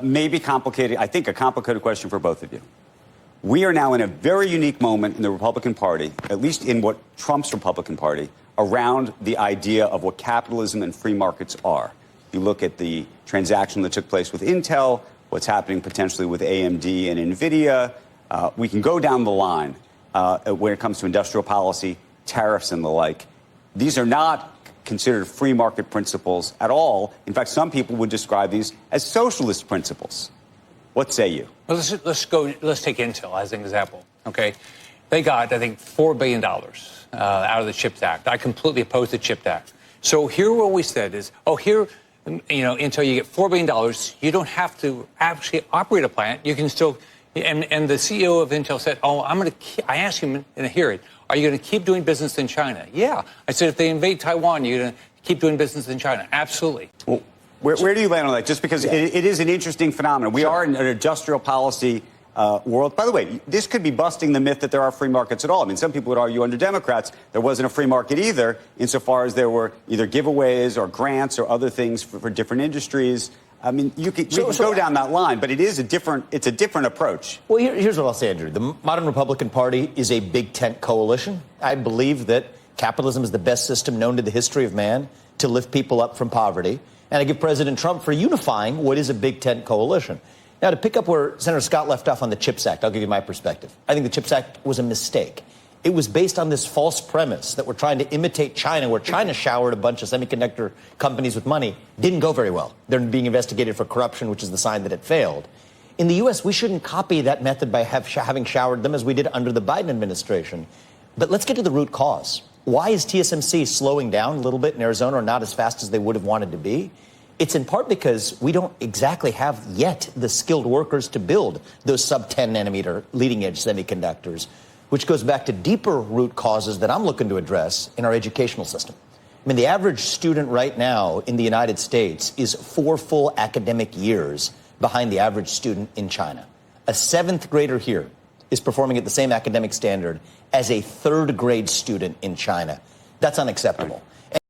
maybe complicated, I think a complicated question for both of you. We are now in a very unique moment in the Republican Party, at least in what Trump's Republican Party, around the idea of what capitalism and free markets are. You look at the transaction that took place with Intel, what's happening potentially with AMD and NVIDIA. We can go down the line when it comes to industrial policy, tariffs and the like. These are not considered free market principles at all. In fact, some people would describe these as socialist principles. What say you? Well, let's take Intel as an example. Okay. They got, I think, $4 billion out of the CHIPS Act. I completely oppose the CHIPS Act. So here what we said is, Intel, you get $4 billion. You don't have to actually operate a plant. You can still, and the CEO of Intel said, I asked him in a hearing, are you going to keep doing business in China? Yeah. I said, if they invade Taiwan, you're going to keep doing business in China? Absolutely. Well, where do you land on that? Just because it is an interesting phenomenon. We are in an industrial policy world. By the way, this could be busting the myth that there are free markets at all. I mean, some people would argue under Democrats there wasn't a free market either, insofar as there were either giveaways or grants or other things for different industries. I mean, we could go down that line, but it's a different approach. Well, here's what I'll say, Andrew. The modern Republican Party is a big tent coalition. I believe that capitalism is the best system known to the history of man to lift people up from poverty. And I give President Trump for unifying what is a big tent coalition. Now, to pick up where Senator Scott left off on the CHIPS Act, I'll give you my perspective. I think the CHIPS Act was a mistake. It was based on this false premise that we're trying to imitate China, where China showered a bunch of semiconductor companies with money. Didn't go very well. They're being investigated for corruption, which is the sign that it failed. In the U.S., we shouldn't copy that method by having showered them as we did under the Biden administration. But let's get to the root cause. Why is TSMC slowing down a little bit in Arizona or not as fast as they would have wanted to be? It's in part because we don't exactly have yet the skilled workers to build those sub-10 nanometer leading edge semiconductors, which goes back to deeper root causes that I'm looking to address in our educational system. I mean, the average student right now in the United States is 4 full academic years behind the average student in China. A 7th grader here is performing at the same academic standard as a 3rd grade student in China. That's unacceptable.